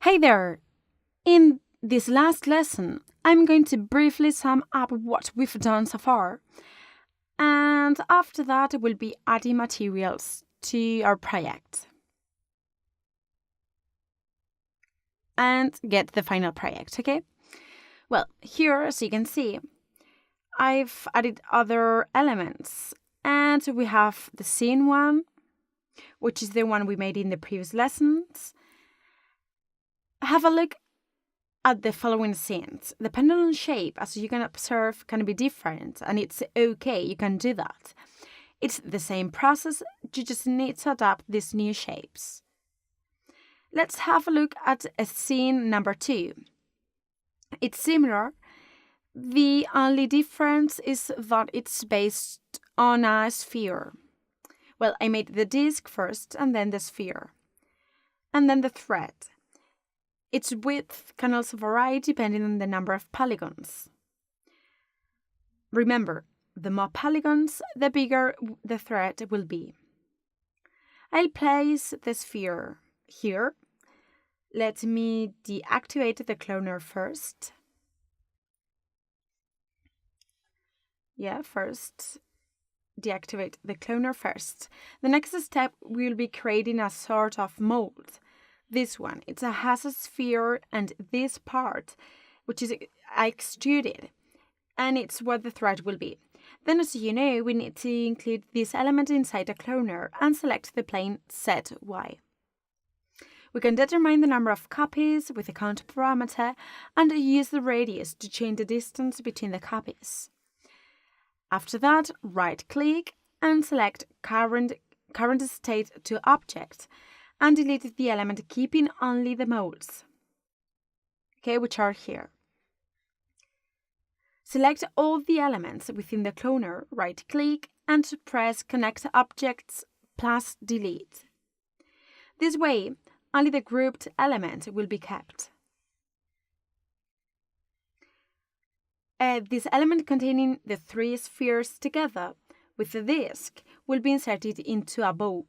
Hey there! In this last lesson, I'm going to briefly sum up what we've done so far. And after that, we'll be adding materials to our project. And get the final project, okay? Well, here, as you can see, I've added other elements. And we have the scene one, which is the one we made in the previous lessons. Have a look at the following scenes. The pendulum shape, as you can observe, can be different, and it's okay, you can do that. It's the same process, you just need to adapt these new shapes. Let's have a look at scene number 2. It's similar. The only difference is that it's based on a sphere. Well, I made the disc first, and then the sphere, and then the thread. Its width can also vary depending on the number of polygons. Remember, the more polygons, the bigger the thread will be. I'll place the sphere here. Let me deactivate the cloner first. First deactivate the cloner first. The next step, we'll be creating a sort of mold. This one, has a sphere, and this part, which is extruded, and it's what the thread will be. Then, as you know, we need to include this element inside the cloner and select the plane ZY. We can determine the number of copies with the count parameter and use the radius to change the distance between the copies. After that, right-click and select current state to object, and delete the element, keeping only the molds, which are here. Select all the elements within the cloner, right-click, and press Connect Objects plus Delete. This way, only the grouped element will be kept. This element containing the 3 spheres together with the disc will be inserted into a bowl.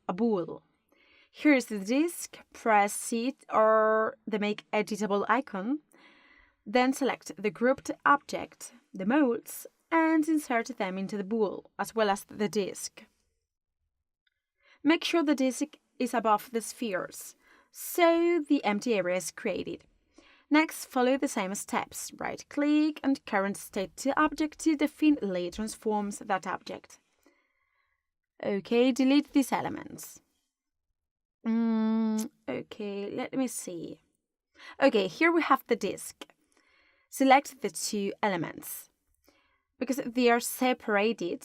Here's the disc, press C or the Make Editable icon, then select the grouped object, the molds, and insert them into the bowl, as well as the disc. Make sure the disc is above the spheres, so the empty area is created. Next, follow the same steps. Right-click and current state to object to definitely transforms that object. Delete these elements. Let me see. Here we have the disc. Select the 2 elements. Because they are separated,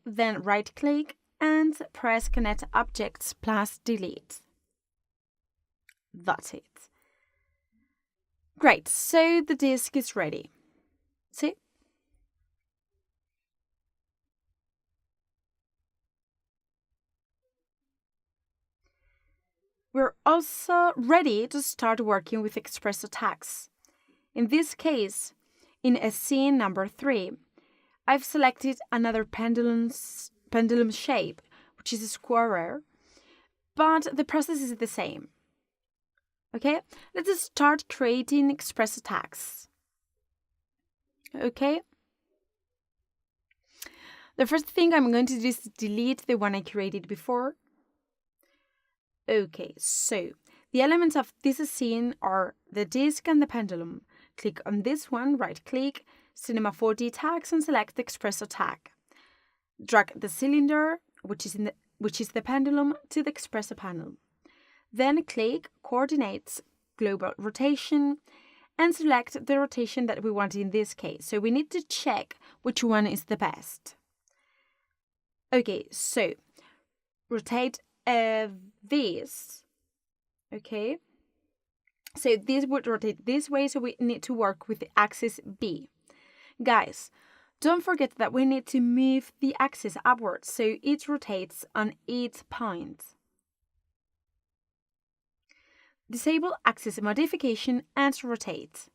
then right-click and press Connect Objects plus Delete. That's it. Great, so the disc is ready. See? We're also ready to start working with espresso tags. In this case, in scene number 3, I've selected another pendulum shape, which is a square, but the process is the same. Let's start creating espresso tags. The first thing I'm going to do is delete the one I created before. So the elements of this scene are the disc and the pendulum. Click on this one, right-click, Cinema 4D tags, and select the espresso tag. Drag the cylinder, which is the pendulum, to the espresso panel. Then click Coordinates, Global Rotation, and select the rotation that we want in this case. So we need to check which one is the best. So rotate this. So this would rotate this way, so we need to work with the axis B. Guys, don't forget that we need to move the axis upwards so it rotates on its point. Disable axis modification and rotate.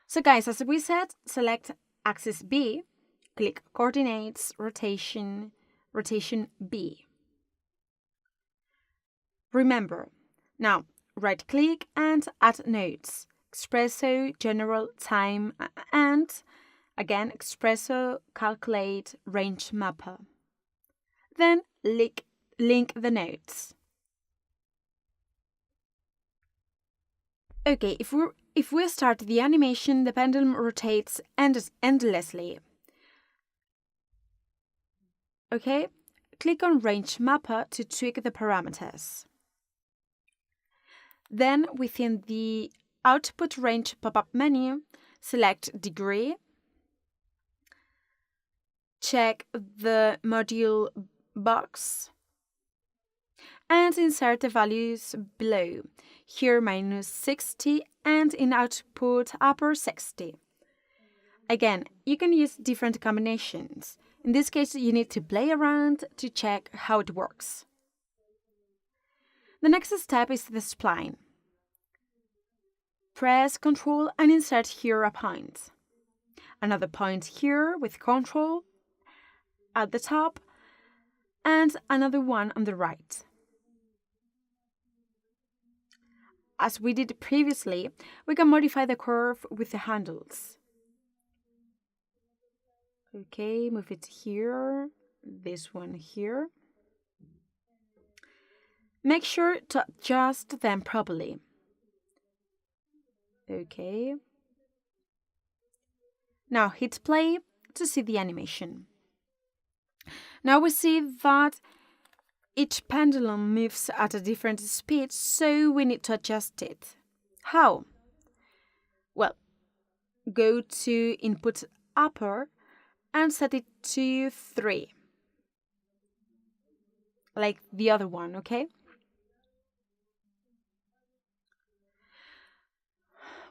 So guys, as we said, select axis B, click Coordinates, Rotation, Rotation B. Remember, now right-click and add nodes. Espresso, general time, and again, Espresso, calculate range mapper. Then link the nodes. Okay, if we start the animation, the pendulum rotates endlessly. Okay, click on Range Mapper to tweak the parameters. Then, within the Output Range pop-up menu, select Degree, check the module box, and insert the values below. Here -60 and in output upper 60. Again, you can use different combinations. In this case, you need to play around to check how it works. The next step is the spline. Press Ctrl and insert here a point. Another point here with Ctrl at the top and another one on the right. As we did previously, we can modify the curve with the handles. Okay, move it here, this one here. Make sure to adjust them properly. Okay. Now hit play to see the animation. Now we see that each pendulum moves at a different speed, so we need to adjust it. How? Well, go to Input Upper and set it to 3. Like the other one, okay?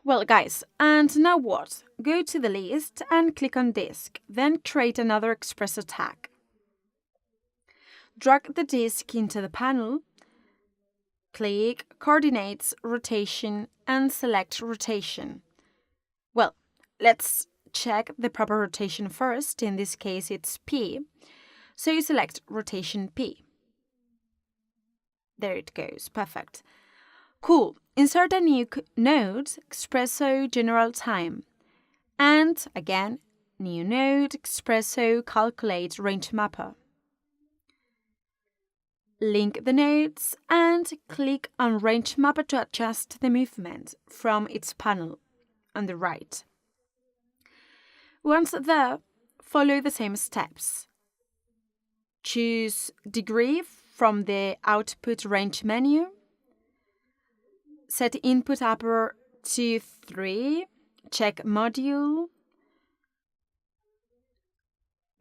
Well, guys, and now what? Go to the list and click on Disk, then create another Espresso tag. Drag the disk into the panel, click Coordinates, Rotation, and select Rotation. Well, let's check the proper rotation first. In this case, it's P. So you select Rotation P. There it goes. Perfect. Cool. Insert a new node, Espresso General Time. And again, new node, Espresso Calculate Range Mapper. Link the nodes and click on Range Mapper to adjust the movement from its panel on the right. Once there, follow the same steps. Choose Degree from the Output Range menu. Set Input Upper to 3. Check Module.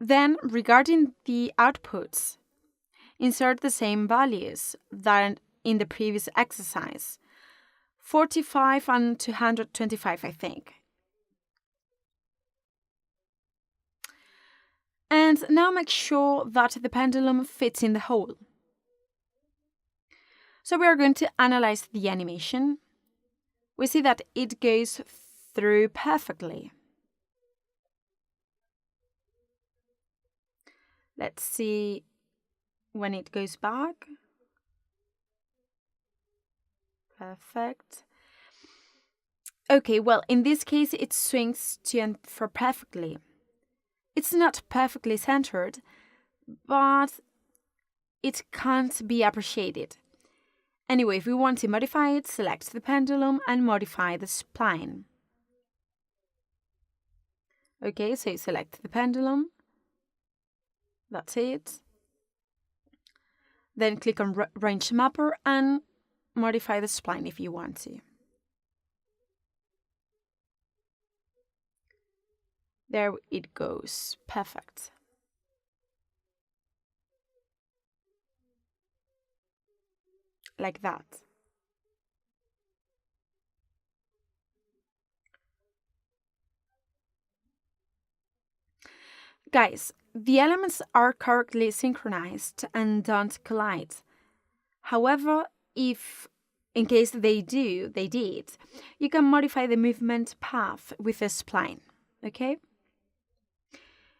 Then, regarding the outputs, insert the same values that in the previous exercise. 45 and 225, I think. And now make sure that the pendulum fits in the hole. So we are going to analyze the animation. We see that it goes through perfectly. Let's see when it goes back. Perfect. Okay, well, in this case, it swings to and fro perfectly. It's not perfectly centered, but it can't be appreciated. Anyway, if we want to modify it, select the pendulum and modify the spline. Okay, so select the pendulum. That's it. Then click on Range Mapper and modify the spline if you want to. There it goes. Perfect. Like that. Guys, the elements are correctly synchronized and don't collide. However, if in case they did, you can modify the movement path with a spline, okay?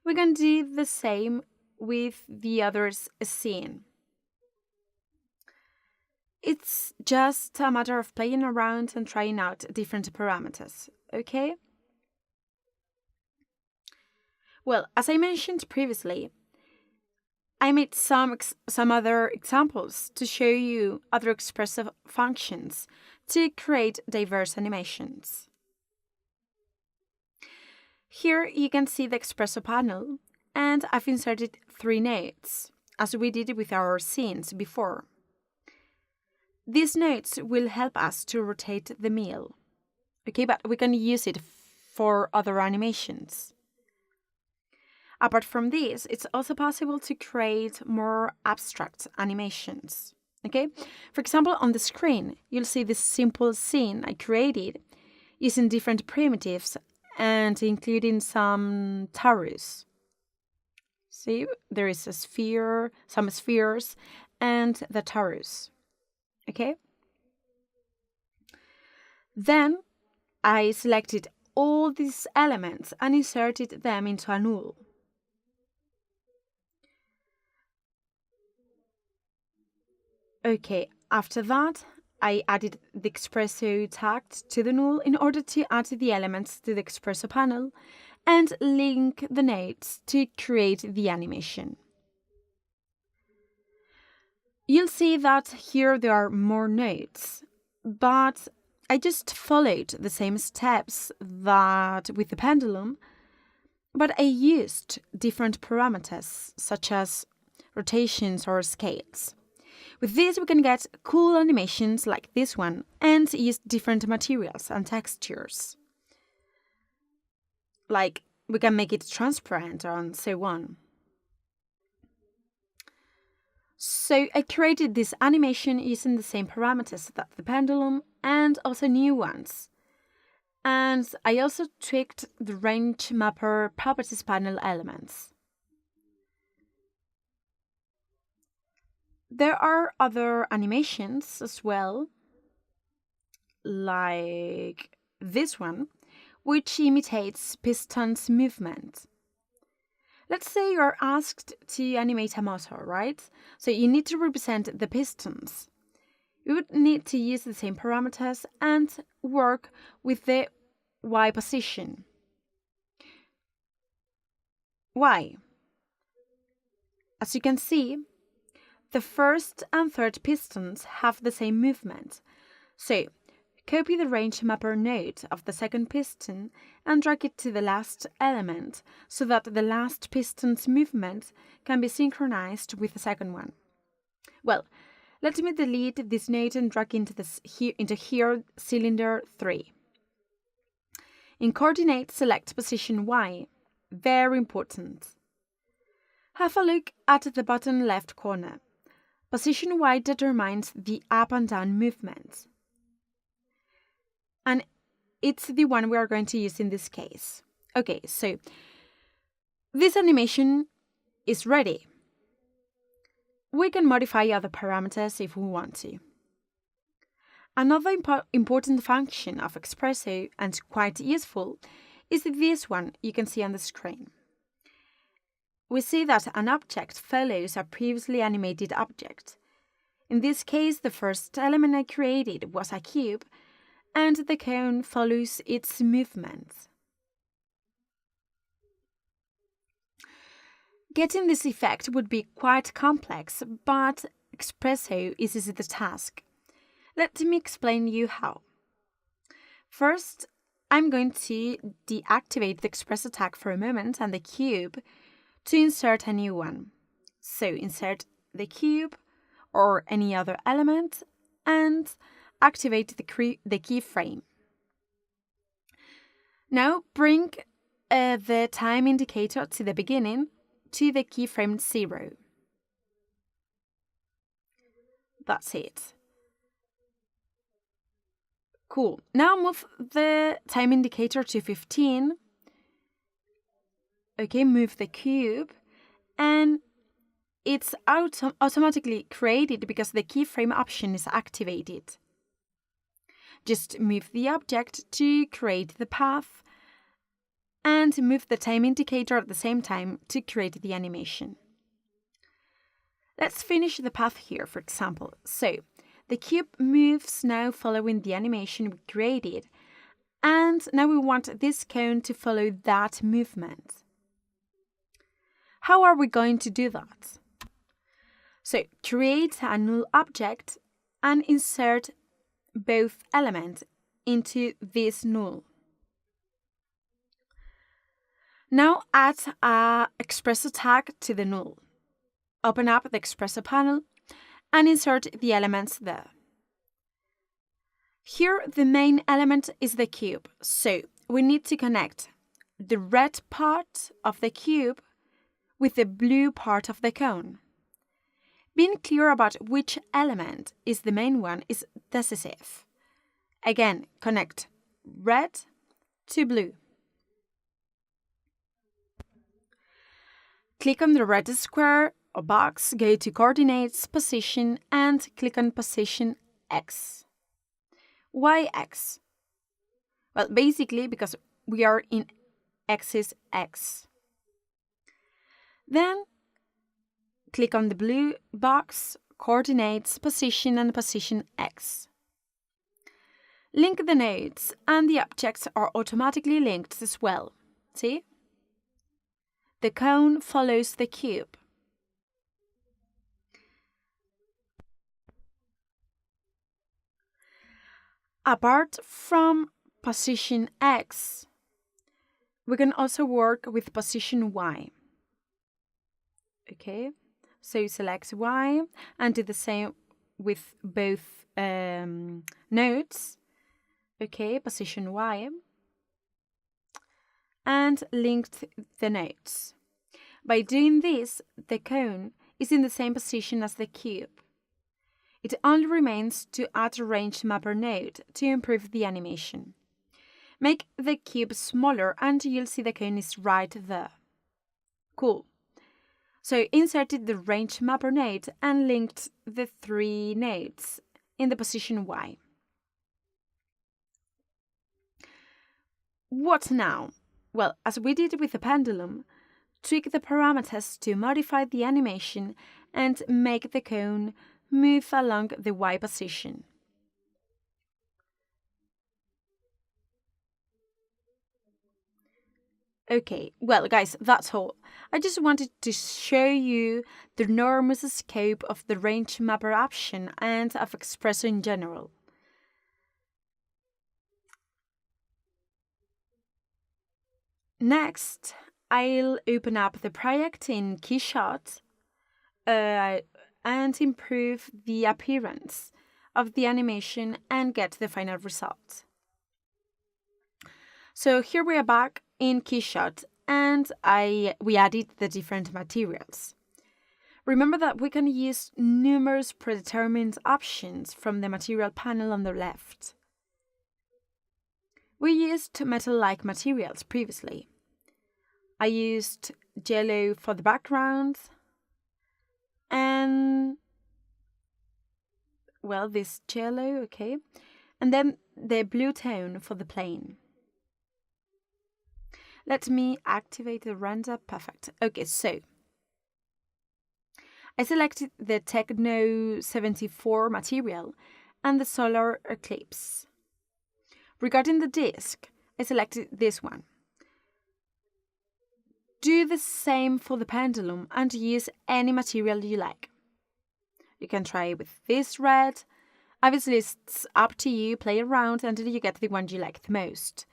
We can do the same with the other scene. It's just a matter of playing around and trying out different parameters, okay? Well, as I mentioned previously, I made some other examples to show you other expressive functions to create diverse animations. Here you can see the Espresso panel, and I've inserted 3 nodes, as we did with our scenes before. These nodes will help us to rotate the meal, okay, but we can use it for other animations. Apart from this, it's also possible to create more abstract animations, okay? For example, on the screen, you'll see this simple scene I created using different primitives and including some torus. See, there is a sphere, some spheres, and the torus, okay? Then I selected all these elements and inserted them into a null. Okay, after that, I added the Espresso tag to the null in order to add the elements to the Espresso panel and link the nodes to create the animation. You'll see that here there are more nodes, but I just followed the same steps that with the pendulum, but I used different parameters such as rotations or scales. With this, we can get cool animations like this one and use different materials and textures. Like, we can make it transparent and so on. So I created this animation using the same parameters that the pendulum and also new ones. And I also tweaked the range mapper properties panel elements. There are other animations as well, like this one, which imitates pistons movement. Let's say you're asked to animate a motor, right? So you need to represent the pistons. You would need to use the same parameters and work with the Y position. Why? As you can see, the first and third pistons have the same movement. So, copy the range mapper node of the second piston and drag it to the last element so that the last piston's movement can be synchronized with the second one. Well, let me delete this node and drag into here cylinder 3. In coordinates, select position Y. Very important. Have a look at the bottom left corner. Position Y determines the up and down movement. And it's the one we are going to use in this case. Okay, so this animation is ready. We can modify other parameters if we want to. Another important function of Espresso, and quite useful, is this one you can see on the screen. We see that an object follows a previously animated object. In this case, the first element I created was a cube, and the cone follows its movement. Getting this effect would be quite complex, but Espresso is easy the task. Let me explain you how. First, I'm going to deactivate the Espresso tag for a moment and the cube to insert a new one. So insert the cube or any other element and activate the keyframe. Now bring the time indicator to the beginning to the keyframe 0. That's it. Cool. Now move the time indicator to 15. Okay, move the cube, and it's automatically created because the keyframe option is activated. Just move the object to create the path, and move the time indicator at the same time to create the animation. Let's finish the path here, for example. So, The cube moves now following the animation we created, and now we want this cone to follow that movement. How are we going to do that? So create a null object and insert both elements into this null. Now add a expressor tag to the null. Open up the expressor panel and insert the elements there. Here the main element is the cube, so we need to connect the red part of the cube with the blue part of the cone. Being clear about which element is the main one is decisive. Again, connect red to blue. Click on the red square or box, go to Coordinates, Position, and click on Position X. Why X? Well, basically because we are in axis X. Then click on the blue box, Coordinates, Position, and Position X. Link the nodes, and the objects are automatically linked as well. See? The cone follows the cube. Apart from position X, we can also work with position Y. Okay, so select Y and do the same with both nodes. Okay, position Y and linked the nodes. By doing this, the cone is in the same position as the cube. It only remains to add a range mapper node to improve the animation. Make the cube smaller and you'll see the cone is right there. Cool. So inserted the range mapper node and linked the 3 nodes in the position Y. What now? Well, as we did with the pendulum, tweak the parameters to modify the animation and make the cone move along the Y position. Okay, well guys, that's all. I just wanted to show you the enormous scope of the range mapper option and of Expressor in general. Next, I'll open up the project in KeyShot and improve the appearance of the animation and get the final result. So here we are back in KeyShot and we added the different materials. Remember that we can use numerous predetermined options from the material panel on the left. We used metal-like materials previously. I used yellow for the background and, well, this yellow, okay, and then the blue tone for the plane. Let me activate the render. Perfect. Okay, so I selected the Techno 74 material and the solar eclipse. Regarding the disc, I selected this one. Do the same for the pendulum and use any material you like. You can try with this red. Obviously, it's up to you. Play around until you get the one you like the most.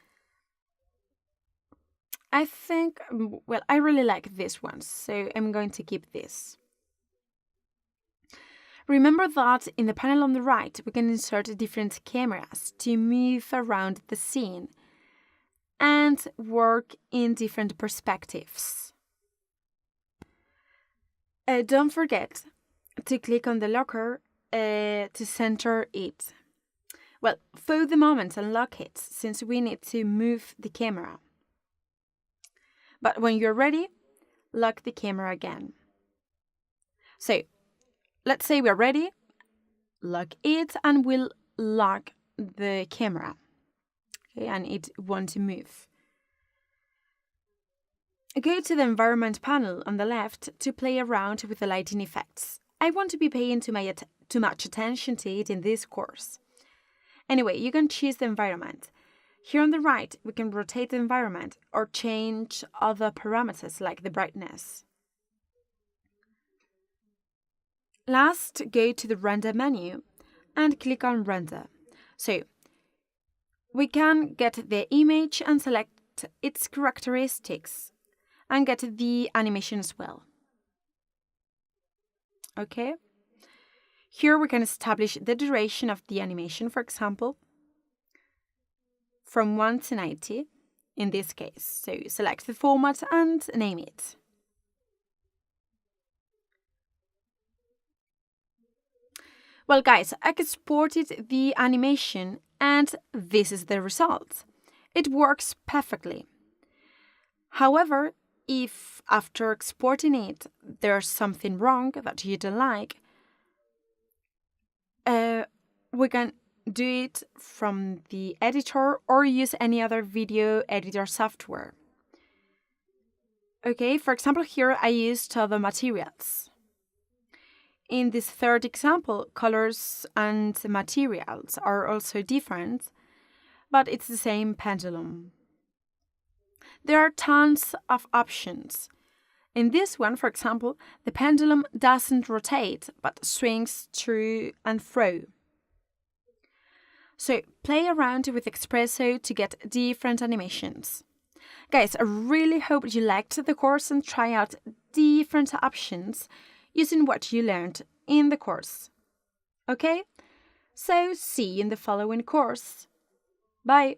I think, well, I really like this one, so I'm going to keep this. Remember that in the panel on the right, we can insert different cameras to move around the scene and work in different perspectives. Don't forget to click on the locker to center it. Well, for the moment, unlock it, since we need to move the camera. But when you're ready, lock the camera again. So, let's say we're ready, lock it, and we'll lock the camera. Okay, and it won't move. Go to the environment panel on the left to play around with the lighting effects. I want to be paying too much attention to it in this course. Anyway, you can choose the environment. Here on the right, we can rotate the environment or change other parameters like the brightness. Last, go to the Render menu and click on Render. So, we can get the image and select its characteristics and get the animation as well. Okay? Here we can establish the duration of the animation, for example, from 1 to 90 in this case. So select the format and name it. Well, guys, I exported the animation and this is the result. It works perfectly. However, if after exporting it there's something wrong that you don't like, we can do it from the editor or use any other video editor software. Okay, for example, here I used other materials. In this third example, colors and materials are also different, but it's the same pendulum. There are tons of options. In this one, for example, the pendulum doesn't rotate, but swings to and fro. So play around with Espresso to get different animations. Guys, I really hope you liked the course and try out different options using what you learned in the course. Okay? So see you in the following course. Bye!